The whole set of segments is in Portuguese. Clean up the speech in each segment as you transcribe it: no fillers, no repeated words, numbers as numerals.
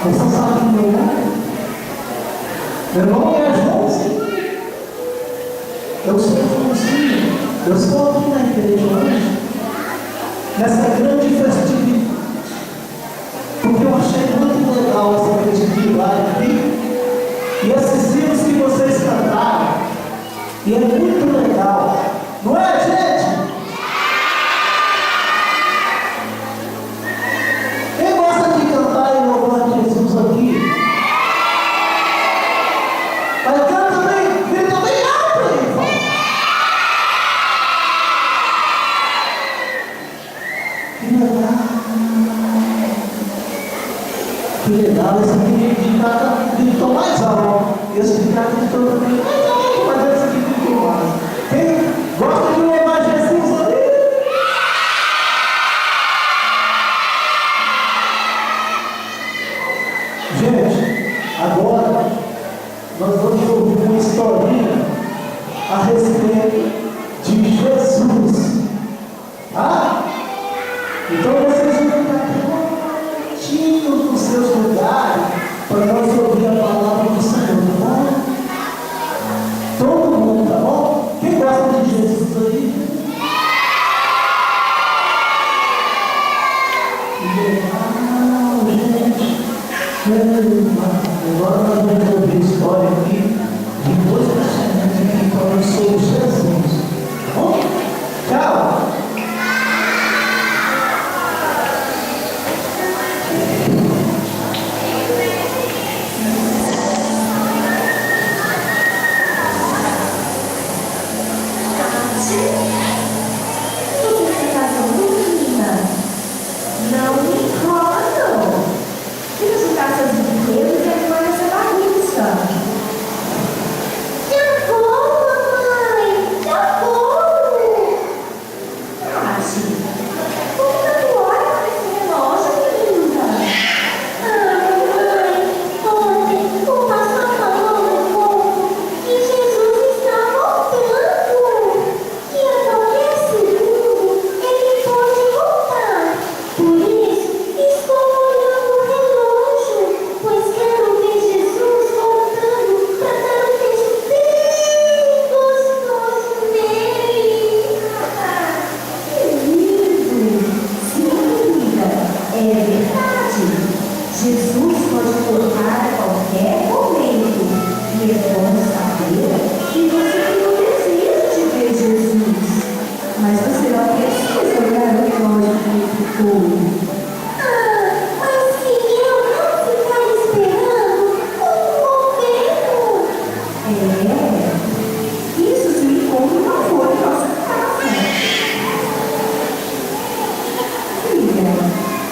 Você sabe quem é? Meu nome é Joãozinho. Eu sou Joãozinho. Eu estou aqui na igreja hoje, nessa grande festividade, porque eu achei muito legal essa festividade aqui. E esses hinos que vocês cantaram, e é muito legal, não é, gente? Quem gosta de cantar e louvar Jesus aqui? Mas canta bem, grita bem alto aí, fala. Que legal. Que legal, esse aqui de cada gritou mais alto. Esse de cada gritou também mais alto, mas esse aqui gritou mais. Quem gosta de louvar Jesus ali? Gente, agora nós vamos ouvir uma historinha a respeito de Jesus. Ah? Então vocês vão ficar quietinhos nos seus lugares para nós ouvir a palavra do Senhor, tá? Todo mundo, tá bom? Quem gosta de Jesus aí? Legal, gente. Agora nós vamos ouvir a história aqui de dois personagens que falam sobre Jesus. Tá bom? Tchau!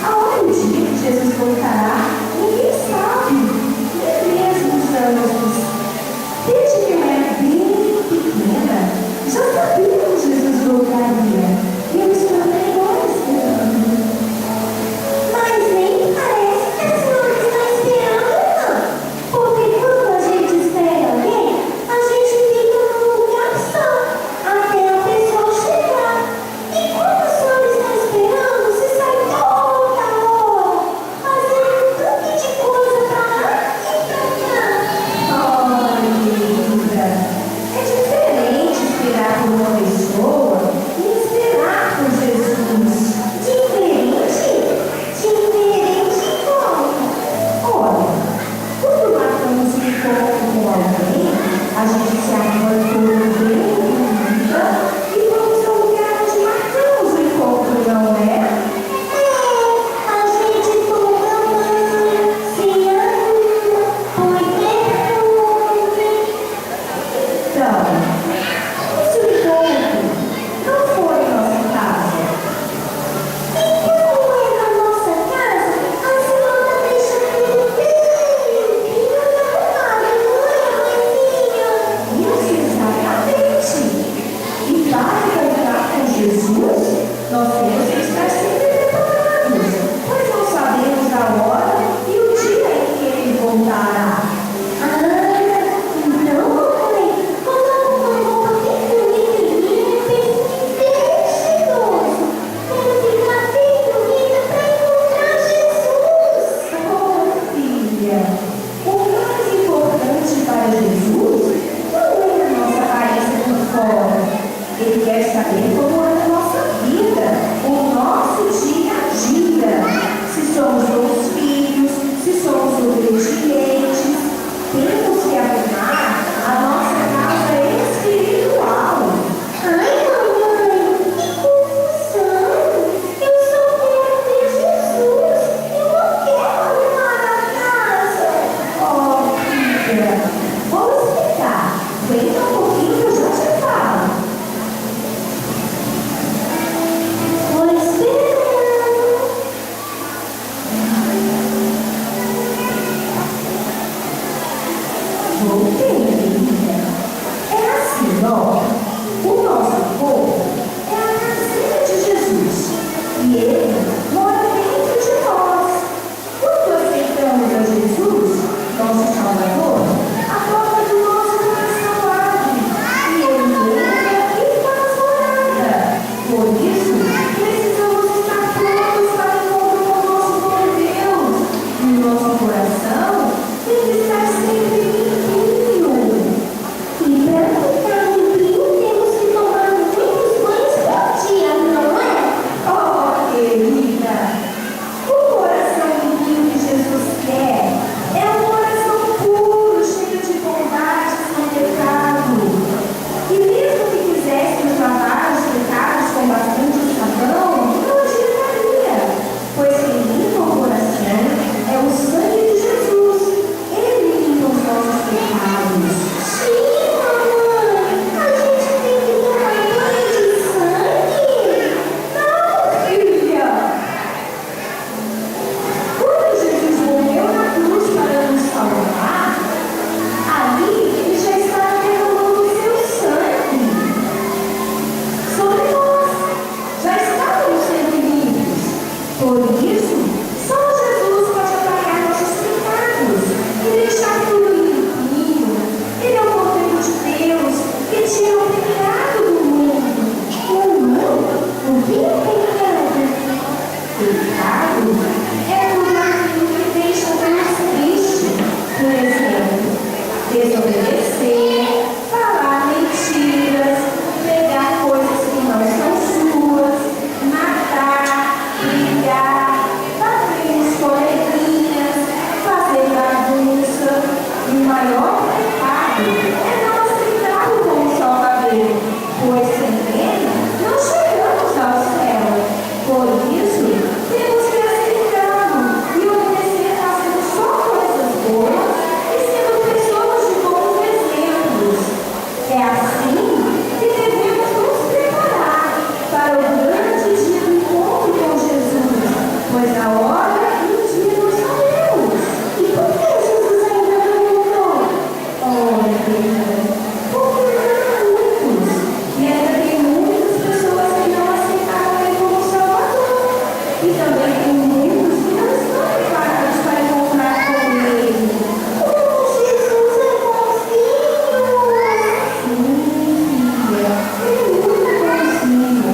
Aonde isso, só Jesus pode apagar nossos pecados e deixar tudo limpinho. Ele é o Cordeiro de Deus que tira o pecado do mundo. O que é pecado? Pecado é tudo aquilo que deixa Deus triste. Por exemplo, desobedecer, falar mentiras, pegar coisas que não são suas, matar, brigar, bater nos coleguinhas, fazer bagunça. E o maior pecado é não aceitá-lo como Salvador, pois sem ele não chegamos ao céu. Por isso, temos que aceitá-lo e obedecer fazendo só coisas boas e sendo pessoas de bons exemplos. É assim que devemos nos preparar para o grande dia do encontro com Jesus, pois a hora e o dia não sabemos. E por que Jesus ainda não voltou? Ora, querida, porque há muitos, e ainda tem muitas pessoas que não aceitaram Ele como Salvador. E também tem muitos que não estão preparados para encontrar com Ele. Jesus é bonzinho! Sim, filha, ele é muito bonzinho.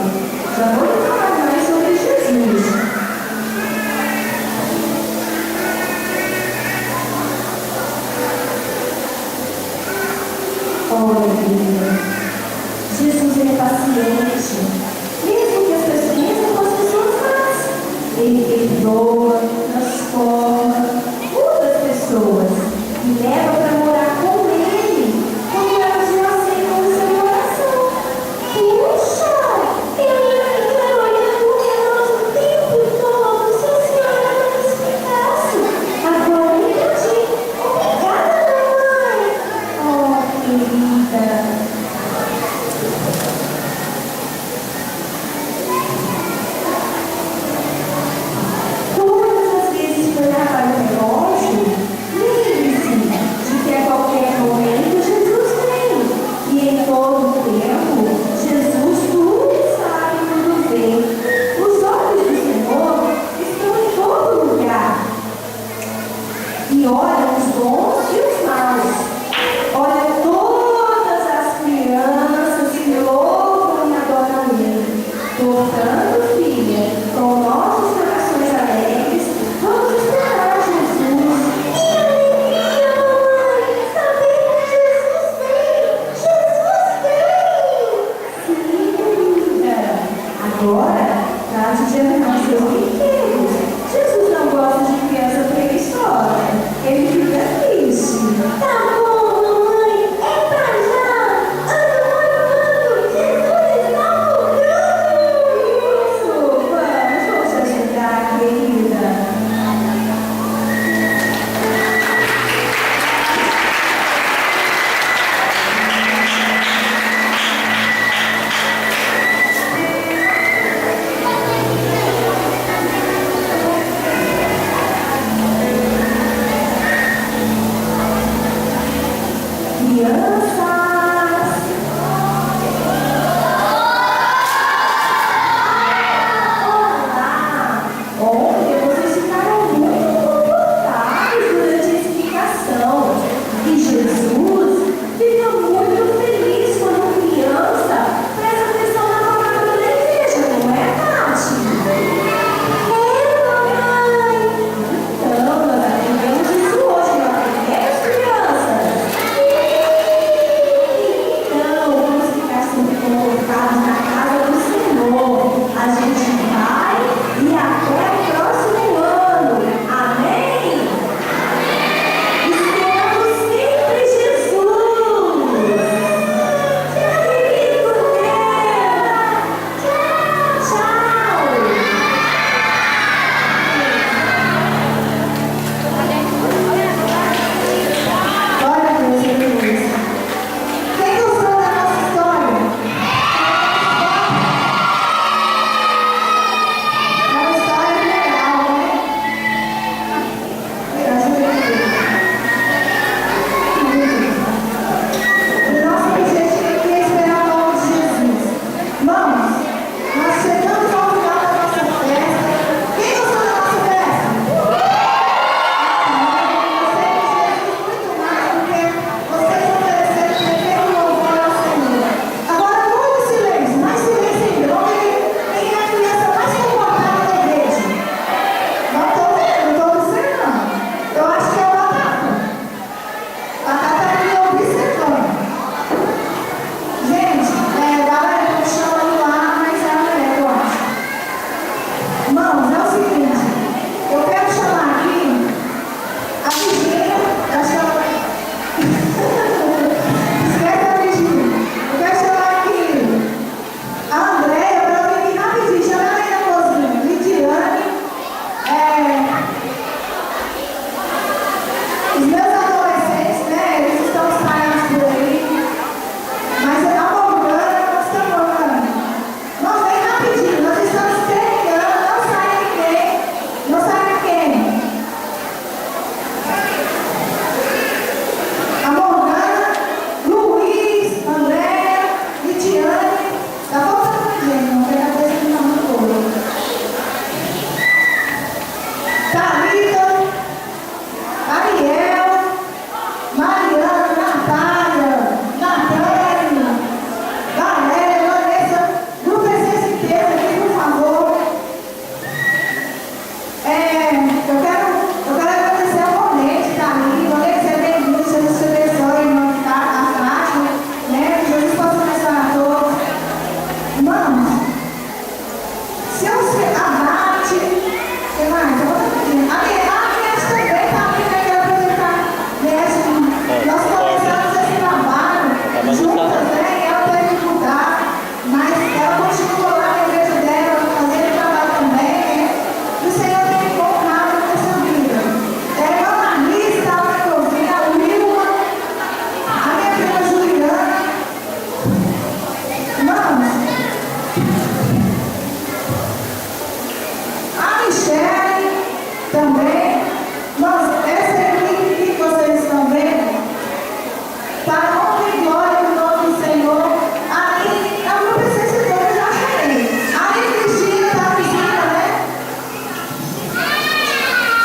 Já vou lhe falar mais sobre Jesus.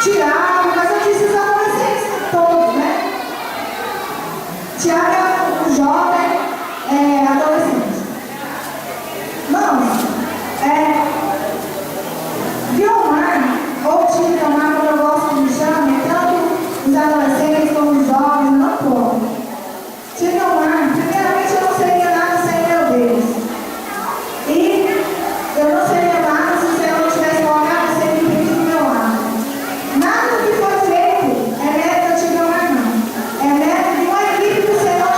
Tiago, mas eu disse os adolescentes todos, né? Tiago é um jovem adolescente. Irmãos, Guilmar, ou tio Guilmar, como eu gosto que me chamem, tanto os adolescentes como os jovens, não podem. Tio Guilmar, primeiramente eu não seria nada sem meu Deus. E eu não seria nada se o Senhor não tivesse colocado você de frente do meu lado. Nada do que foi feito é mérito de Guilmar, não. É mérito de uma equipe que o Senhor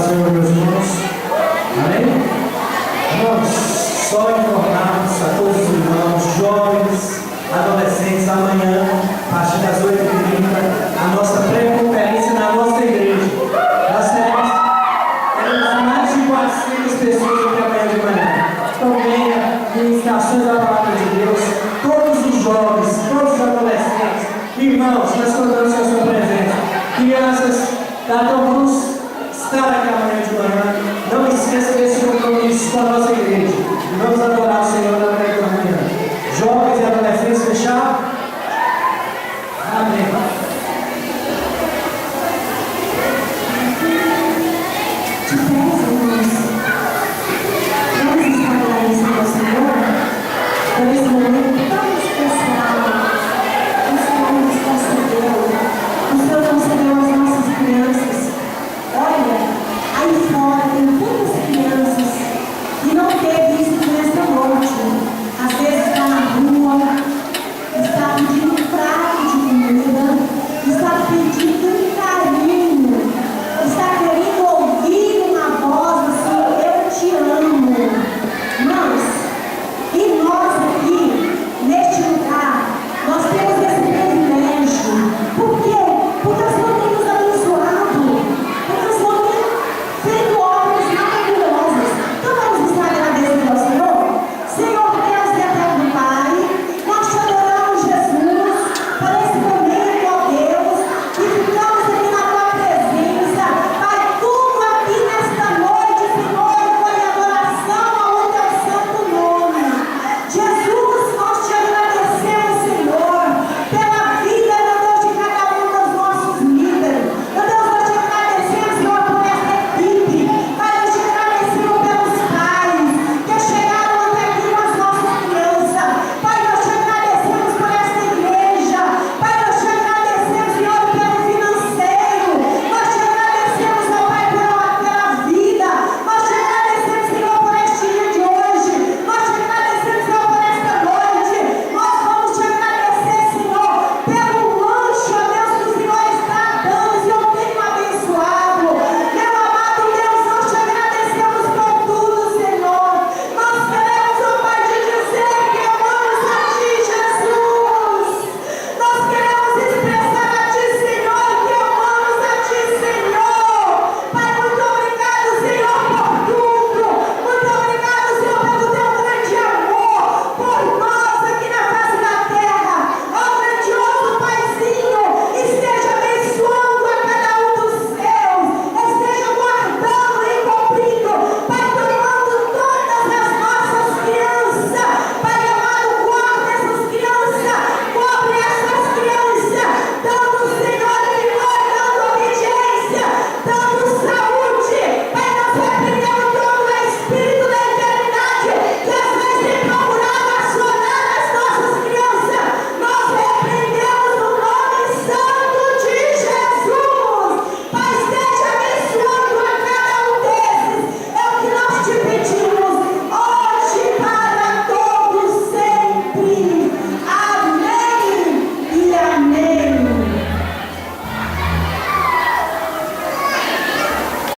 Senhor, meus irmãos. Amém? Irmãos, só em